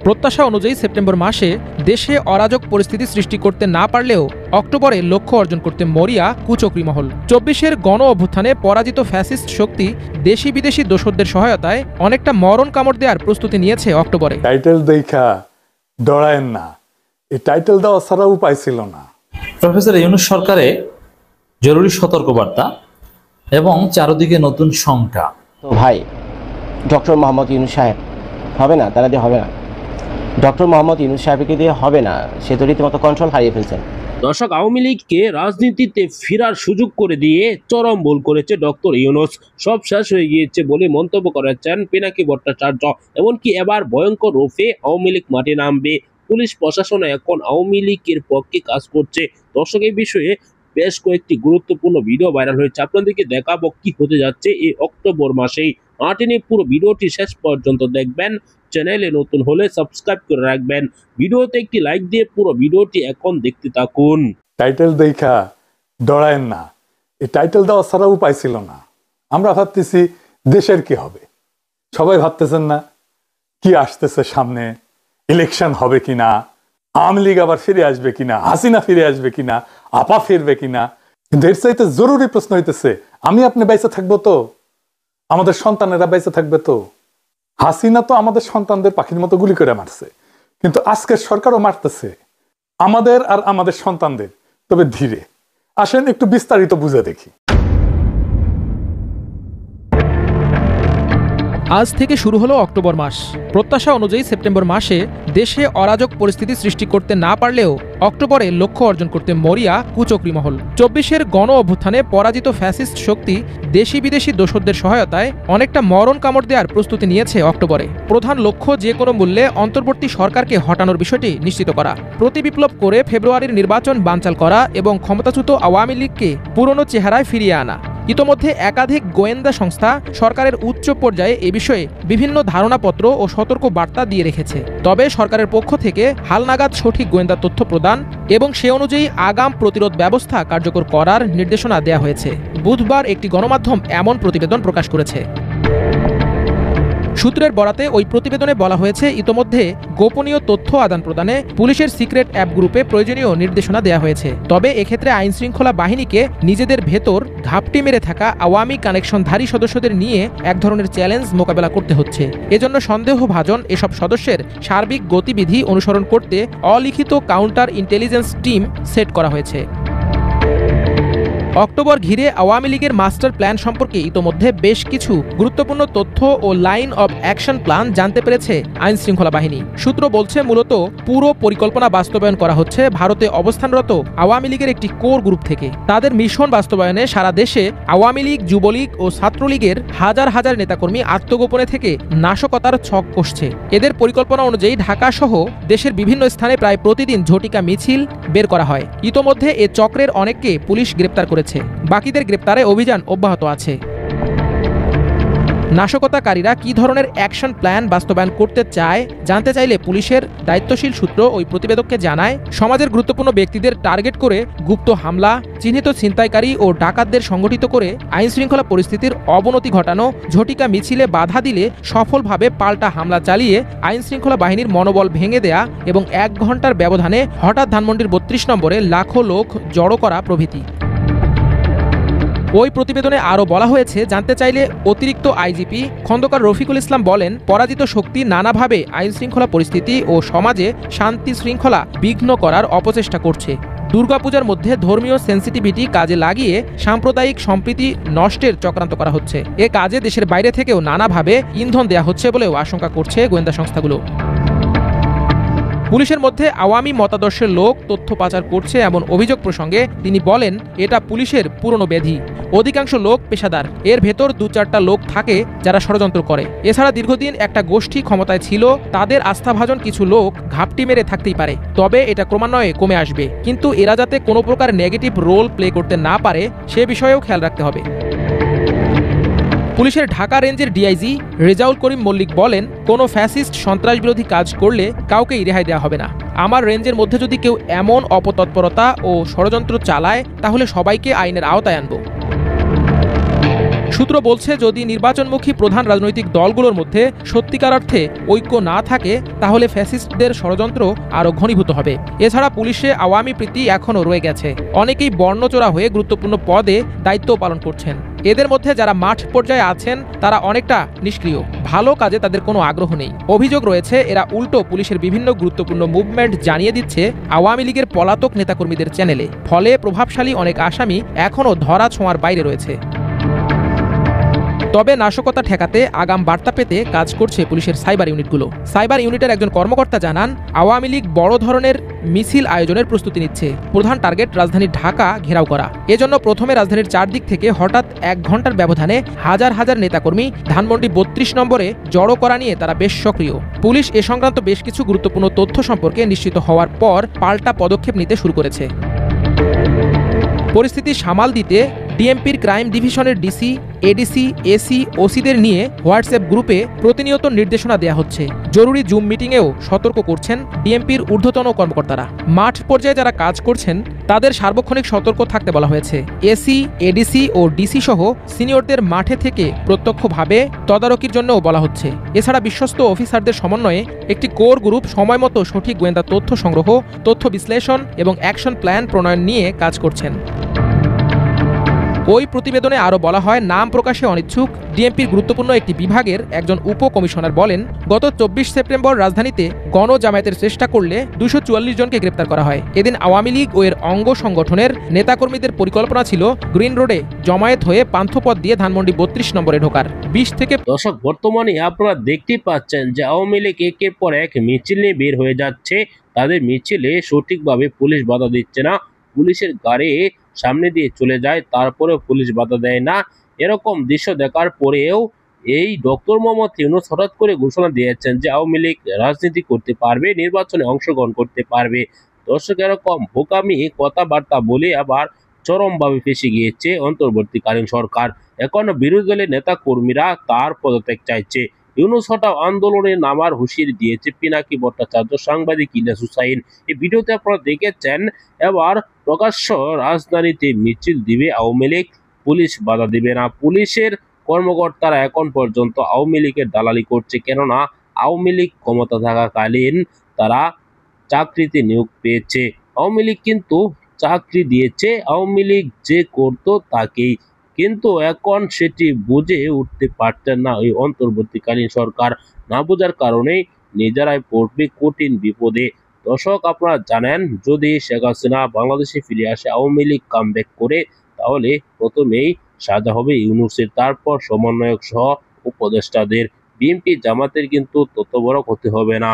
প্রত্যাশা অনুযায়ী সেপ্টেম্বর মাসে দেশে অরাজক পরিস্থিতি সৃষ্টি করতে না পারলেও অক্টোবরে লক্ষ্য অর্জন করতে মরিয়া কুচক্রী মহল। ২৪-এর গণ অভ্যুত্থানে পরাজিত ফ্যাসিস্ট শক্তি দেশি বিদেশি দোসরদের সহায়তায় অনেকটা মরণ কামড় দেওয়ার প্রস্তুতি নিয়েছে অক্টোবরে। টাইটেল দেখা ডরায়েন না, এই টাইটেল দেওয়া ছাড়া উপায় ছিল না। প্রফেসর ইউনূস সরকারে জরুরি সতর্কবার্তা এবং চারদিকে নতুন শঙ্কা। তো ভাই ডক্টর মোহাম্মদ ইউনূস সাহেব হবে না, তারা দিয়ে হবে না। ডক্টর মোহাম্মদ ইউনূস সাহেবকে দিয়ে হবে না, সে তো রীতিমতো কন্ট্রোল হারিয়ে ফেলছেন। দর্শক, আওয়ামী লীগকে রাজনীতিতে ফেরার সুযোগ করে দিয়ে চরম ভুল করেছে ডক্টর ইউনূস। সব শেষ হয়ে গিয়েছে বলে মন্তব্য করেছেন পিনাকি ভট্টাচার্য। এমনকি এবার ভয়ঙ্কর রূপে আওয়ামী লীগ মাঠে নামবে। পুলিশ প্রশাসন এখন আওয়ামী লীগের পক্ষে কাজ করছে। দর্শক, এই বিষয়ে বেশ কয়েকটি গুরুত্বপূর্ণ ভিডিও ভাইরাল হয়েছে, আপনাদেরকে দেখাবো কি হতে যাচ্ছে এই অক্টোবর মাসেই। আটেনে পুরো ভিডিওটি শেষ পর্যন্ত দেখবেন। চ্যানেলে নতুন হলে সাবস্ক্রাইব করে রাখবেন। ভিডিওতে একটি লাইক দিয়ে পুরো ভিডিওটি এখন দেখতে থাকুন। টাইটেল দেখা ডরায়েন না, এই টাইটেল দেওয়া ছাড়া উপায় ছিল না। আমরা ভাবতেছি দেশের কি হবে, সবাই ভাবতেছেন না কি আসতেছে সামনে, ইলেকশন হবে কিনা, আওয়ামী লীগ আবার ফিরে আসবে কিনা, হাসিনা ফিরে আসবে কিনা, আপা ফিরবে কিনা। কিন্তু এর চাইতে জরুরি প্রশ্ন হইতেছে, আমি আপনি বেঁচে থাকবো তো, আমাদের সন্তানেরা বেঁচে থাকবে তো। হাসিনা তো আমাদের সন্তানদের পাখির মতো গুলি করে মারছে, কিন্তু আজকের সরকারও মারতেছে আমাদের আর আমাদের সন্তানদের। তবে ধীরে আসেন একটু বিস্তারিত বুঝে দেখি। আজ থেকে শুরু হলো অক্টোবর মাস। প্রত্যাশা অনুযায়ী সেপ্টেম্বর মাসে দেশে অরাজক পরিস্থিতি সৃষ্টি করতে না পারলেও অক্টোবরে লক্ষ্য অর্জন করতে মরিয়া কুচক্রী মহল। ২৪-এর গণ অভ্যুত্থানে পরাজিত ফ্যাসিস্ট শক্তি দেশি বিদেশি দোসরদের সহায়তায় অনেকটা মরণ কামড় দেওয়ার প্রস্তুতি নিয়েছে অক্টোবরে। প্রধান লক্ষ্য যে কোনো মূল্যে অন্তর্বর্তী সরকারকে হটানোর বিষয়টি নিশ্চিত করা, প্রতিবিপ্লব করে ফেব্রুয়ারির নির্বাচন বানচাল করা এবং ক্ষমতাচ্যুত আওয়ামী লীগকে পুরনো চেহারায় ফিরিয়ে আনা। ইতোমধ্যে একাধিক গোয়েন্দা সংস্থা সরকারের উচ্চ পর্যায়ে এ বিষয়ে বিভিন্ন ধারণাপত্র ও সতর্ক বার্তা দিয়ে রেখেছে। তবে সরকারের পক্ষ থেকে হালনাগাদ সঠিক গোয়েন্দা তথ্য প্রদান এবং সে অনুযায়ী আগাম প্রতিরোধ ব্যবস্থা কার্যকর করার নির্দেশনা দেওয়া হয়েছে। বুধবার একটি গণমাধ্যম এমন প্রতিবেদন প্রকাশ করেছে। সূত্রের বরাতে ওই প্রতিবেদনে বলা হয়েছে, ইতোমধ্যে গোপনীয় তথ্য আদান প্রদানে পুলিশের সিক্রেট অ্যাপ গ্রুপে প্রয়োজনীয় নির্দেশনা দেওয়া হয়েছে। তবে এক্ষেত্রে আইন শৃঙ্খলা বাহিনীকে নিজেদের ভেতর ঘাপটি মেরে থাকা আওয়ামী কানেকশনধারী সদস্যদের নিয়ে এক ধরনের চ্যালেঞ্জ মোকাবেলা করতে হচ্ছে। এজন্য সন্দেহভাজন এসব সদস্যের সার্বিক গতিবিধি অনুসরণ করতে অলিখিত কাউন্টার ইন্টেলিজেন্স টিম সেট করা হয়েছে। অক্টোবর ঘিরে আওয়ামী লীগের মাস্টার প্ল্যান সম্পর্কে ইতোমধ্যে বেশ কিছু গুরুত্বপূর্ণ তথ্য ও লাইন অব অ্যাকশন প্ল্যান জানতে পেরেছে আইন শৃঙ্খলা বাহিনী। সূত্র বলছে, মূলত পুরো পরিকল্পনা বাস্তবায়ন করা হচ্ছে ভারতে অবস্থানরত আওয়ামী লীগের একটি কোর গ্রুপ থেকে। তাদের মিশন বাস্তবায়নে সারা দেশে আওয়ামী লীগ, যুবলীগ ও ছাত্রলীগের হাজার হাজার নেতাকর্মী আত্মগোপনে থেকে নাশকতার ছক কষছে। এদের পরিকল্পনা অনুযায়ী ঢাকা সহ দেশের বিভিন্ন স্থানে প্রায় প্রতিদিন ঝটিকা মিছিল বের করা হয়। ইতোমধ্যে এ চক্রের অনেককে পুলিশ গ্রেপ্তার করেছে, বাকিদের গ্রেপ্তারে অভিযান অব্যাহত আছে। নাশকতাকারীরা কি ধরনের অ্যাকশন প্ল্যান বাস্তবায়ন করতে চায় জানতে চাইলে পুলিশের দায়িত্বশীল সূত্র ওই প্রতিবেদককে জানায়, সমাজের গুরুত্বপূর্ণ ব্যক্তিদের টার্গেট করে গুপ্ত হামলা, চিহ্নিত ছিনতাইকারী ও ডাকাতদের সংগঠিত করে আইন শৃঙ্খলা পরিস্থিতির অবনতি ঘটানো, ঝটিকা মিছিলে বাধা দিলে সফলভাবে পাল্টা হামলা চালিয়ে আইন শৃঙ্খলা বাহিনীর মনোবল ভেঙে দেয়া এবং ১ ঘন্টার ব্যবধানে হঠাৎ ধানমন্ডির ৩২ নম্বরে লাখো লোক জড়ো করা প্রভৃতি। ওই প্রতিবেদনে আরও বলা হয়েছে, জানতে চাইলে অতিরিক্ত আইজিপি খন্দকার রফিকুল ইসলাম বলেন, পরাজিত শক্তি নানাভাবে আইন শৃঙ্খলা পরিস্থিতি ও সমাজে শান্তি শৃঙ্খলা বিঘ্ন করার অপচেষ্টা করছে। দুর্গাপূজার মধ্যে ধর্মীয় সেন্সিটিভিটি কাজে লাগিয়ে সাম্প্রদায়িক সম্প্রীতি নষ্টের চক্রান্ত করা হচ্ছে। এ কাজে দেশের বাইরে থেকেও নানাভাবে ইন্ধন দেওয়া হচ্ছে বলেও আশঙ্কা করছে গোয়েন্দা সংস্থাগুলো। পুলিশের মধ্যে আওয়ামী মতাদর্শের লোক তথ্য পাচার করছে এমন অভিযোগ প্রসঙ্গে তিনি বলেন, এটা পুলিশের পুরনো ব্যাধি। অধিকাংশ লোক পেশাদার, এর ভেতর ২-৪টা লোক থাকে যারা ষড়যন্ত্র করে। এছাড়া দীর্ঘদিন একটা গোষ্ঠী ক্ষমতায় ছিল, তাদের আস্থাভাজন কিছু লোক ঘাপটি মেরে থাকতেই পারে। তবে এটা ক্রমান্বয়ে কমে আসবে, কিন্তু এরা যাতে কোনো প্রকার নেগেটিভ রোল প্লে করতে না পারে সে বিষয়েও খেয়াল রাখতে হবে। পুলিশের ঢাকা রেঞ্জের ডিআইজি রেজাউল করিম মল্লিক বলেন, কোনো ফ্যাসিস্ট সন্ত্রাস বিরোধী কাজ করলে কাউকেই রেহাই দেওয়া হবে না। আমার রেঞ্জের মধ্যে যদি কেউ এমন অপতৎপরতা ও ষড়যন্ত্র চালায় তাহলে সবাইকে আইনের আওতায় আনব। সূত্র বলছে, যদি নির্বাচনমুখী প্রধান রাজনৈতিক দলগুলোর মধ্যে সত্যিকার অর্থে ঐক্য না থাকে তাহলে ফ্যাসিস্টদের ষড়যন্ত্র আরও ঘনীভূত হবে। এছাড়া পুলিশে আওয়ামী প্রীতি এখনও রয়ে গেছে। অনেকেই বর্ণচোরা হয়ে গুরুত্বপূর্ণ পদে দায়িত্ব পালন করছেন। এদের মধ্যে যারা মাঠ পর্যায়ে আছেন তারা অনেকটা নিষ্ক্রিয়, ভালো কাজে তাদের কোনো আগ্রহ নেই। অভিযোগ রয়েছে এরা উল্টো পুলিশের বিভিন্ন গুরুত্বপূর্ণ মুভমেন্ট জানিয়ে দিচ্ছে আওয়ামী লীগের পলাতক নেতাকর্মীদের চ্যানেলে। ফলে প্রভাবশালী অনেক আসামি এখনও ধরা ছোঁয়ার বাইরে রয়েছে। তবে নাশকতা ঠেকাতে আগাম বার্তা পেতে কাজ করছে পুলিশের সাইবার ইউনিটগুলো। সাইবার ইউনিটের একজন কর্মকর্তা জানান, আওয়ামী লীগ বড় ধরনের মিছিল আয়োজনের প্রস্তুতি নিচ্ছে। প্রধান টার্গেট রাজধানী ঢাকা ঘেরাও করা। এজন্য প্রথমে রাজধানীর চারদিক থেকে হঠাৎ 1 ঘন্টার ব্যবধানে হাজার হাজার নেতাকর্মী ধানমন্ডি 32 নম্বরে জড়ো করা নিয়ে তারা বেশ সক্রিয়। পুলিশ এ সংক্রান্ত বেশ কিছু গুরুত্বপূর্ণ তথ্য সম্পর্কে নিশ্চিত হওয়ার পর পাল্টা পদক্ষেপ নিতে শুরু করেছে। পরিস্থিতি সামাল দিতে ডিএমপির ক্রাইম ডিভিশনের ডিসি, এডিসি, এসি, ওসিদের নিয়ে হোয়াটসঅ্যাপ গ্রুপে প্রতিনিয়ত নির্দেশনা দেওয়া হচ্ছে। জরুরি জুম মিটিংয়েও সতর্ক করছেন ডিএমপির ঊর্ধ্বতন কর্মকর্তারা। মাঠ পর্যায়ে যারা কাজ করছেন তাদের সার্বক্ষণিক সতর্ক থাকতে বলা হয়েছে। এসি, এডিসি ও ডিসি সহ সিনিয়রদের মাঠে থেকে প্রত্যক্ষভাবে তদারকির জন্যও বলা হচ্ছে। এছাড়া বিশ্বস্ত অফিসারদের সমন্বয়ে একটি কোর গ্রুপ সময়মতো সঠিক গোয়েন্দা তথ্য সংগ্রহ, তথ্য বিশ্লেষণ এবং অ্যাকশন প্ল্যান প্রণয়ন নিয়ে কাজ করছেন। ওই প্রতিবেদনে আরও বলা হয়, নাম প্রকাশে অনিচ্ছুক ডিএমপির গুরুত্বপূর্ণ একটি বিভাগের একজন উপকমিশনার বলেন, গত 24 সেপ্টেম্বর রাজধানীতে গণজামায়াতের চেষ্টা করলে 244 জনকে গ্রেপ্তার করা হয়। এদিন আওয়ামী লীগ ও এর অঙ্গ সংগঠনের নেতাকর্মীদের পরিকল্পনা ছিল গ্রিন রোডে জমায়েত হয়ে পান্থপথ দিয়ে ধানমন্ডি 32 নম্বরে ঢোকার। 20 থেকে দর্শক, বর্তমানে আপনারা দেখতেই পাচ্ছেন যে আওয়ামী লীগ একের পর এক মিছিল নিয়ে বের হয়ে যাচ্ছে। তাদের মিছিলে সঠিকভাবে পুলিশ বাধা দিচ্ছে না, পুলিশের গাড়ি সামনে দিয়ে চলে যায়, তারপরেও পুলিশ বাধা দেয় না। এরকম দৃশ্য দেখার পরেও এই ডক্টর মোহাম্মদ ইউনূস হঠাৎ করে ঘোষণা দিয়েছেন যে আওয়ামী লীগ রাজনীতি করতে পারবে, নির্বাচনে অংশগ্রহণ করতে পারবে। দর্শক, এরকম বোকামি কথাবার্তা বলে আবার চরমভাবে ফেঁসে গিয়েছে অন্তর্বর্তীকালীন সরকার। এখনো বিরোধী দলের নেতা কর্মীরা তার পদত্যাগ চাইছে। ইউনূস হটাও আন্দোলনে নামার হুঁশিয়ারি দিয়েছে পিনাকি ভট্টাচার্য, সাংবাদিক ইলিয়াস হুসাইন। এই ভিডিওতে আপনারা দেখেছেন। এবার প্রকাশ্য রাজধানীতে মিছিল দিবে আওয়ামী লীগ, পুলিশ বাধা দিবে না। পুলিশের কর্মকর্তারা এখন পর্যন্ত আওয়ামী লীগের দালালি করছে, কেননা আওয়ামী লীগ ক্ষমতা থাকাকালীন তারা চাকরিতে নিয়োগ পেয়েছে। আওয়ামী লীগ কিন্তু চাকরি দিয়েছে আওয়ামী লীগ যে করতো তাকেই, কিন্তু এখন সেটি বুঝে উঠতে পারতেন না ওই অন্তর্বর্তীকালীন সরকার। না বোঝার কারণে নিজেরাই পড়বে কঠিন বিপদে। দর্শক, আপনারা জানেন, যদি শেখ হাসিনা বাংলাদেশে ফিরে আসে, আওয়ামী লীগ কামব্যাক করে, তাহলে প্রথমেই সাজা হবে ইউনূসের, তারপর সমন্বয়ক সহ উপদেষ্টাদের। বিএনপি জামাতের কিন্তু তত বড় ক্ষতি হবে না।